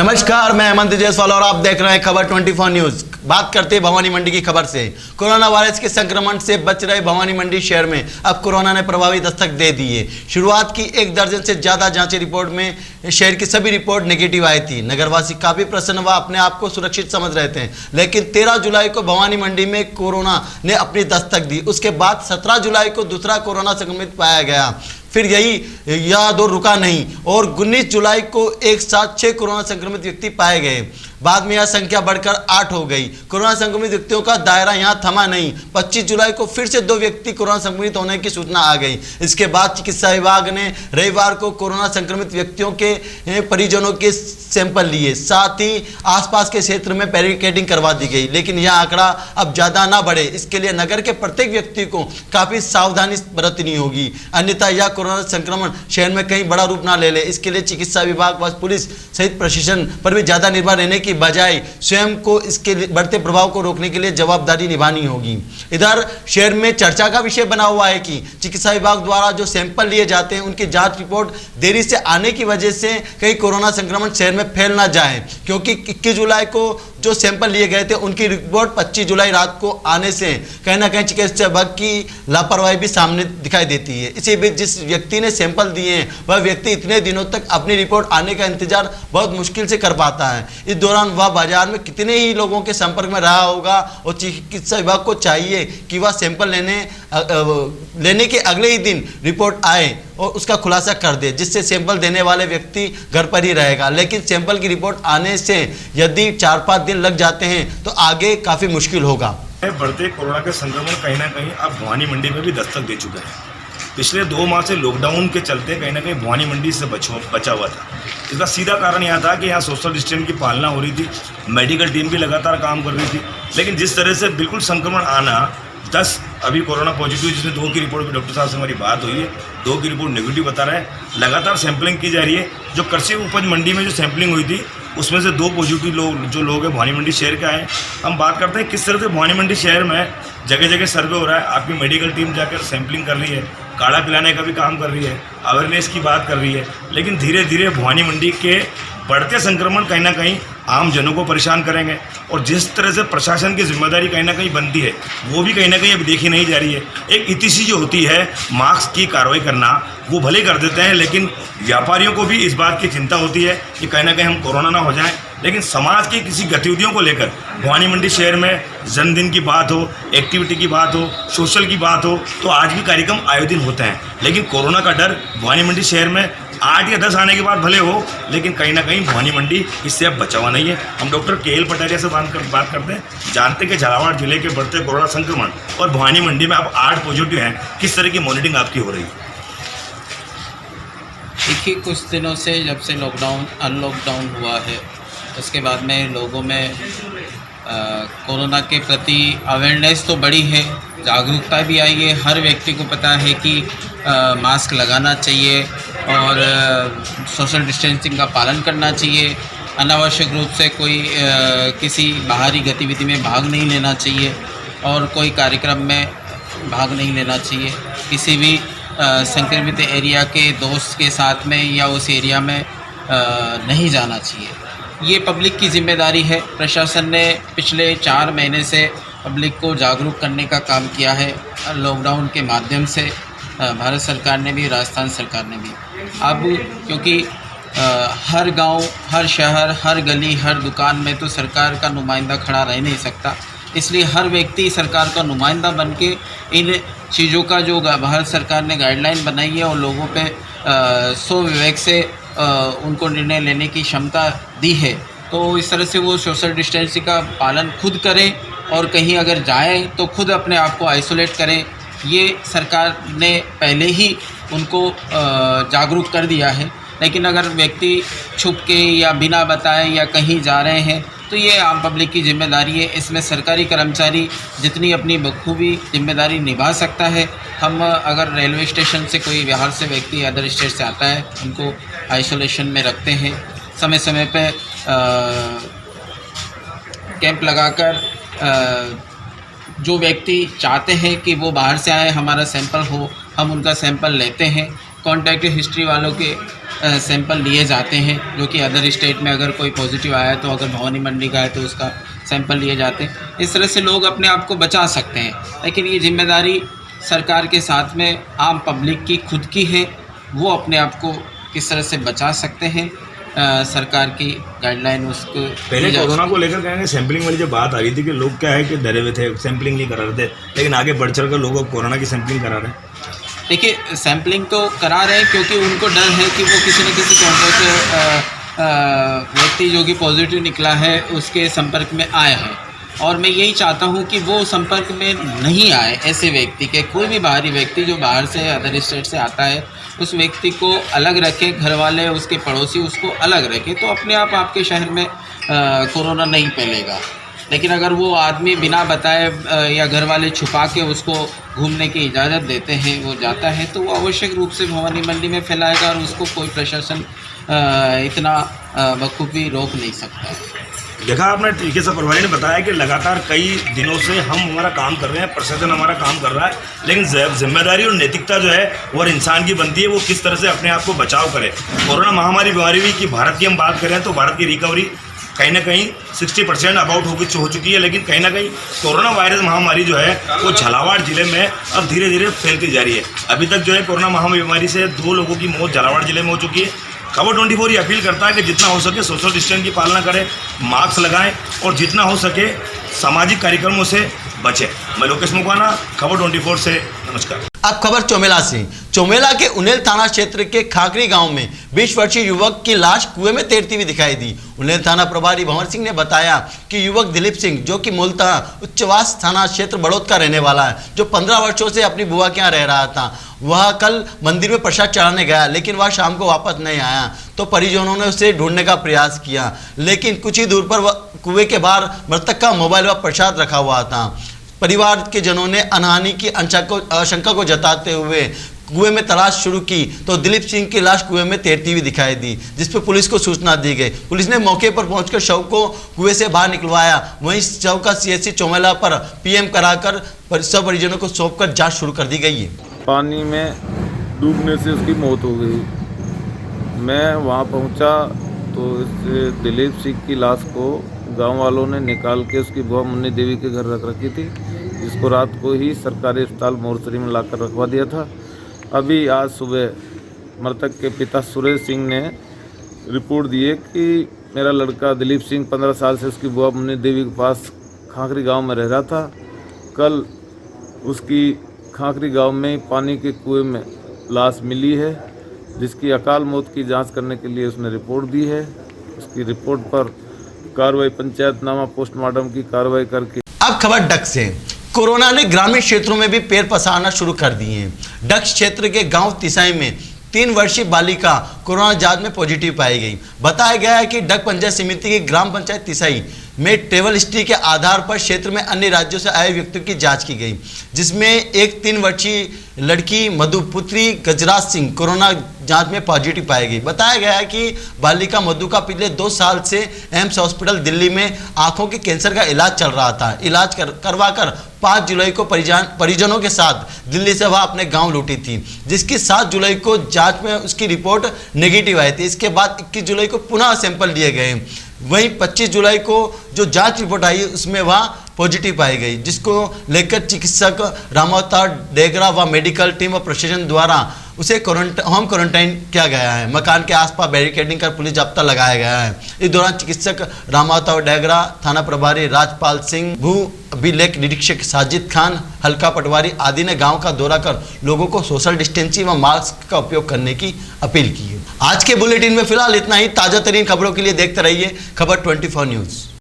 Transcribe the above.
नमस्कार, मैं हेमंत जायसवाल और आप देख रहे हैं खबर 24 न्यूज। बात करते हैं भवानी मंडी की खबर से। कोरोना वायरस के संक्रमण से बच रहे भवानी मंडी शहर में अब कोरोना ने प्रभावी दस्तक दे दी है। शुरुआत की 1 दर्जन से ज्यादा जांच रिपोर्ट में शहर की सभी रिपोर्ट नेगेटिव आई थी। नगरवासी काफी प्रसन्न व अपने आप को सुरक्षित समझ रहे थे, लेकिन 13 जुलाई को भवानी मंडी में कोरोना ने अपनी दस्तक दी। उसके बाद 17 जुलाई को दूसरा कोरोना संक्रमित पाया गया। फिर यह दौर रुका नहीं और 19 जुलाई को एक साथ 6 कोरोना संक्रमित व्यक्ति पाए गए। बाद में यह संख्या बढ़कर 8 हो गई। कोरोना संक्रमित व्यक्तियों का दायरा यहां थमा नहीं। 25 जुलाई को फिर से 2 व्यक्ति कोरोना संक्रमित होने की सूचना आ गई। इसके बाद चिकित्सा विभाग ने रविवार को कोरोना संक्रमित व्यक्तियों के परिजनों के सैंपल लिए, साथ ही आसपास के क्षेत्र में बैरिकेडिंग करवा दी गई। लेकिन यह आंकड़ा अब ज्यादा ना बढ़े, इसके लिए नगर के प्रत्येक व्यक्ति को काफी सावधानी बरतनी होगी, अन्यथा यह कोरोना संक्रमण शहर में कहीं बड़ा रूप ना ले ले। इसके लिए चिकित्सा विभाग व पुलिस सहित प्रशासन पर भी ज्यादा निर्भर रहने की बजाय स्वयं को इसके बढ़ते प्रभाव को रोकने के लिए जवाबदारी निभानी होगी। इधर शहर में चर्चा का विषय बना हुआ है कि चिकित्सा विभाग द्वारा जो सैंपल लिए जाते हैं उनकी जांच रिपोर्ट देरी से आने की वजह से कहीं कोरोना संक्रमण शहर में फैल ना जाए, क्योंकि 21 जुलाई को जो सैंपल लिए गए थे उनकी रिपोर्ट 25 जुलाई रात को आने से कहीं ना कहीं चिकित्सा विभाग की लापरवाही भी सामने दिखाई देती है। इसी बीच जिस व्यक्ति ने सैंपल दिए हैं वह व्यक्ति इतने दिनों तक अपनी रिपोर्ट आने का इंतजार बहुत मुश्किल से कर पाता है। इस दौरान वह बाजार में कितने ही लोगों के संपर्क में रहा होगा और चिकित्सा विभाग को चाहिए कि वह सैंपल लेने के अगले ही दिन रिपोर्ट आए और उसका खुलासा कर दे, जिससे सैंपल देने वाले व्यक्ति घर पर ही रहेगा। लेकिन सैंपल की रिपोर्ट आने से यदि 4-5 दिन लग जाते हैं तो आगे काफ़ी मुश्किल होगा। बढ़ते कोरोना के संक्रमण कहीं ना कहीं अब भवानी मंडी में भी दस्तक दे चुका है। पिछले 2 माह से लॉकडाउन के चलते कहीं ना कहीं भवानी मंडी से बचा हुआ था। इसका सीधा कारण यह था कि यहाँ सोशल डिस्टेंस की पालना हो रही थी, मेडिकल टीम भी लगातार काम कर रही थी। लेकिन जिस तरह से बिल्कुल संक्रमण आना, 10 अभी कोरोना पॉजिटिव, जिसमें 2 की रिपोर्ट भी डॉक्टर साहब से हमारी बात हुई है, 2 की रिपोर्ट नेगेटिव बता रहे हैं। लगातार सैंपलिंग की जा रही है। जो कृषि उपज मंडी में जो सैंपलिंग हुई थी उसमें से 2 पॉजिटिव लोग हैं भवानी मंडी शहर के आए। हम बात करते हैं किस तरह से भवानी मंडी शहर में जगह जगह सर्वे हो रहा है। आपकी मेडिकल टीम जाकर सैंपलिंग कर रही है, काढ़ा पिलाने का भी काम कर रही है, अवेयरनेस की बात कर रही है। लेकिन धीरे धीरे भवानी मंडी के बढ़ते संक्रमण कहीं ना कहीं आम जनों को परेशान करेंगे और जिस तरह से प्रशासन की जिम्मेदारी कहीं ना कहीं बनती है वो भी कहीं ना कहीं अब देखी नहीं जा रही है। एक इतिशी जो होती है मास्क की कार्रवाई करना, वो भले कर देते हैं, लेकिन व्यापारियों को भी इस बात की चिंता होती है कि कहीं ना कहीं हम कोरोना ना हो जाएं। लेकिन समाज की किसी गतिविधियों को लेकर भवानी मंडी शहर में जन्मदिन की बात हो, एक्टिविटी की बात हो, सोशल की बात हो, तो आज भी कार्यक्रम आयोजित होते हैं। लेकिन कोरोना का डर भवानी मंडी शहर में 8 या 10 आने के बाद भले हो, लेकिन कहीं ना कहीं भवानी मंडी इससे अब बचा हुआ नहीं है। हम डॉक्टर KL पटारिया से बात करते हैं, जानते कि झालावाड़ जिले के बढ़ते कोरोना संक्रमण और भवानी मंडी में अब 8 पॉजिटिव हैं, किस तरह की मॉनिटरिंग आपकी हो रही है? देखिए, कुछ दिनों से जब से अनलॉकडाउन हुआ है उसके बाद में लोगों में कोरोना के प्रति अवेयरनेस तो बढ़ी है, जागरूकता भी आई है। हर व्यक्ति को पता है कि मास्क लगाना चाहिए और सोशल डिस्टेंसिंग का पालन करना चाहिए। अनावश्यक रूप से कोई किसी बाहरी गतिविधि में भाग नहीं लेना चाहिए और कोई कार्यक्रम में भाग नहीं लेना चाहिए। किसी भी संक्रमित एरिया के दोस्त के साथ में या उस एरिया में नहीं जाना चाहिए। ये पब्लिक की जिम्मेदारी है। प्रशासन ने पिछले 4 महीने से पब्लिक को जागरूक करने का काम किया है लॉकडाउन के माध्यम से। भारत सरकार ने भी, राजस्थान सरकार ने भी। अब क्योंकि हर गांव, हर शहर, हर गली, हर दुकान में तो सरकार का नुमाइंदा खड़ा रह नहीं सकता, इसलिए हर व्यक्ति सरकार का नुमाइंदा बन के इन चीज़ों का जो भारत सरकार ने गाइडलाइन बनाई है और लोगों पे सो विवेक से उनको निर्णय लेने की क्षमता दी है, तो इस तरह से वो सोशल डिस्टेंसिंग का पालन खुद करें और कहीं अगर जाएं तो खुद अपने आप को आइसोलेट करें। ये सरकार ने पहले ही उनको जागरूक कर दिया है। लेकिन अगर व्यक्ति छुप के या बिना बताए या कहीं जा रहे हैं तो ये आम पब्लिक की जिम्मेदारी है। इसमें सरकारी कर्मचारी जितनी अपनी बखूबी जिम्मेदारी निभा सकता है। हम अगर रेलवे स्टेशन से कोई बिहार से व्यक्ति अदर स्टेट से आता है उनको आइसोलेशन में रखते हैं, समय समय पे कैंप लगाकर जो व्यक्ति चाहते हैं कि वो बाहर से आए, हमारा सैंपल हो, हम उनका सैंपल लेते हैं। कॉन्टैक्ट हिस्ट्री वालों के सैंपल लिए जाते हैं, जो कि अदर स्टेट में अगर कोई पॉजिटिव आया है तो अगर भवानी मंडी का है तो उसका सैंपल लिए जाते हैं। इस तरह से लोग अपने आप को बचा सकते हैं, लेकिन ये जिम्मेदारी सरकार के साथ में आम पब्लिक की खुद की है। वो अपने आप को किस तरह से बचा सकते हैं, सरकार की गाइडलाइन उसको पहले कोरोना को लेकर कहेंगे सैंपलिंग वाली जो बात आ रही थी कि लोग क्या है कि डरे हुए थे, सैंपलिंग नहीं करा रहे थे, लेकिन आगे बढ़ चढ़ कर लोग अब कोरोना की सैंपलिंग करा रहे हैं। देखिए, सैम्पलिंग तो करा रहे हैं क्योंकि उनको डर है कि वो किसी न किसी कॉन्टैक्ट व्यक्ति जो कि पॉजिटिव निकला है उसके संपर्क में आए हैं, और मैं यही चाहता हूं कि वो संपर्क में नहीं आए। ऐसे व्यक्ति के, कोई भी बाहरी व्यक्ति जो बाहर से अदर स्टेट से आता है उस व्यक्ति को अलग रखें, घर वाले उसके पड़ोसी उसको अलग रखें, तो अपने आप आपके शहर में कोरोना नहीं फैलेगा। लेकिन अगर वो आदमी बिना बताए या घर वाले छुपा के उसको घूमने की इजाज़त देते हैं, वो जाता है, तो वो आवश्यक रूप से भवानी मंडी में फैलाएगा और उसको कोई प्रशासन इतना बखूबी रोक नहीं सकता है। देखा आपने, टीके से प्रभारी ने बताया कि लगातार कई दिनों से हम हमारा काम कर रहे हैं, प्रशासन हमारा काम कर रहा है, लेकिन जिम्मेदारी और नैतिकता जो है वो हर इंसान की बनती है, वो किस तरह से अपने आप को बचाव करे। कोरोना महामारी बीमारी भी की भारत की हम बात करें तो भारत की रिकवरी कहीं ना कहीं 60% अबाउट हो चुकी है, लेकिन कहीं ना कहीं कोरोना वायरस महामारी जो है वो झालावाड़ जिले में अब धीरे धीरे फैलती जा रही है। अभी तक जो है कोरोना महामारी बीमारी से 2 लोगों की मौत झालावाड़ जिले में हो चुकी है। खबर 24 ये अपील करता है कि जितना हो सके सोशल डिस्टेंस की पालना करें, मास्क लगाएं और जितना हो सके सामाजिक कार्यक्रमों से बचें। मैं लोकेश मुकाना, खबर 24 से नमस्कार। अब खबर चौमेला से। चौमेला के उनेल थाना क्षेत्र के खाकरी गांव में 20 वर्षीय युवक की लाश कुएं में तैरती हुई दिखाई दी। उनेल थाना प्रभारी भंवर सिंह ने बताया कि युवक दिलीप सिंह, जो कि मूलतः उच्चवास थाना क्षेत्र बड़ौद का रहने वाला है, जो 15 वर्षों से अपनी बुआ के यहाँ रह रहा था, वह कल मंदिर में प्रसाद चढ़ाने गया, लेकिन वह शाम को वापस नहीं आया। तो परिजनों ने उसे ढूंढने का प्रयास किया, लेकिन कुछ ही दूर पर वह कुएं के बाहर मृतक का मोबाइल व प्रसाद रखा हुआ था। परिवार के जनों ने अनहानि की आशंका को जताते हुए कुएं में तलाश शुरू की तो दिलीप सिंह की लाश कुएं में तैरती हुई दिखाई दी, जिस पर पुलिस को सूचना दी गई। पुलिस ने मौके पर पहुंचकर शव को कुएं से बाहर निकलवाया। वहीं शव का सीएचसी चौमेला पर पीएम कराकर सब परिजनों को सौंपकर जांच शुरू कर दी गई है। पानी में डूबने से उसकी मौत हो गई। मैं वहां पहुंचा तो इस दिलीप सिंह की लाश को गांव वालों ने निकाल के उसकी बुआ मुन्नी देवी के घर रख रखी थी, जिसको रात को ही सरकारी अस्पताल मोर्चरी में लाकर रखवा दिया था। अभी आज सुबह मृतक के पिता सुरेश सिंह ने रिपोर्ट दी है कि मेरा लड़का दिलीप सिंह 15 साल से उसकी बुआ मुन्नी देवी के पास खाकरी गांव में रह रहा था। कल उसकी खाकरी गांव में पानी के कुएं में लाश मिली है, जिसकी अकाल मौत की जांच करने के लिए उसने रिपोर्ट दी है। उसकी रिपोर्ट पर कार्रवाई पंचायतनामा पोस्टमार्टम की कार्रवाई करके। अब खबर डक से। कोरोना ने ग्रामीण क्षेत्रों में भी पैर पसारना शुरू कर दिए हैं। डक क्षेत्र के गांव तिसाई में 3 वर्षीय बालिका कोरोना जांच में पॉजिटिव पाई गई। बताया गया है कि डक पंचायत समिति की ग्राम पंचायत तिसाई में ट्रेवल हिस्ट्री के आधार पर क्षेत्र में अन्य राज्यों से आए व्यक्तियों की जांच की गई, जिसमें एक 3 वर्षीय लड़की मधुपुत्री गजराज सिंह कोरोना जांच में पॉजिटिव पाई गई। बताया गया है कि बालिका मधु का पिछले 2 साल से एम्स हॉस्पिटल दिल्ली में आंखों के कैंसर का इलाज चल रहा था। इलाज करवाकर 5 जुलाई को परिजनों के साथ दिल्ली से वह अपने गांव लौटी थी, जिसकी 7 जुलाई को जांच में उसकी रिपोर्ट नेगेटिव आई थी। इसके बाद 21 जुलाई को पुनः सैंपल लिए गए। वहीं 25 जुलाई को जो जांच रिपोर्ट आई उसमें वह पॉजिटिव पाई गई, जिसको लेकर चिकित्सक रामावतार डेगरा व मेडिकल टीम व प्रशासन द्वारा उसे होम क्वारंटाइन किया गया है। मकान के आसपास बैरिकेडिंग कर पुलिस जाब्ता लगाया गया है। इस दौरान चिकित्सक रामावतार डेगरा, थाना प्रभारी राजपाल सिंह, भू अभिलेख निरीक्षक साजिद खान, हल्का पटवारी आदि ने गांव का दौरा कर लोगों को सोशल डिस्टेंसिंग व मास्क का उपयोग करने की अपील की है। आज के बुलेटिन में फिलहाल इतना ही। ताज़ा तरीन खबरों के लिए देखते रहिए खबर 24 न्यूज़।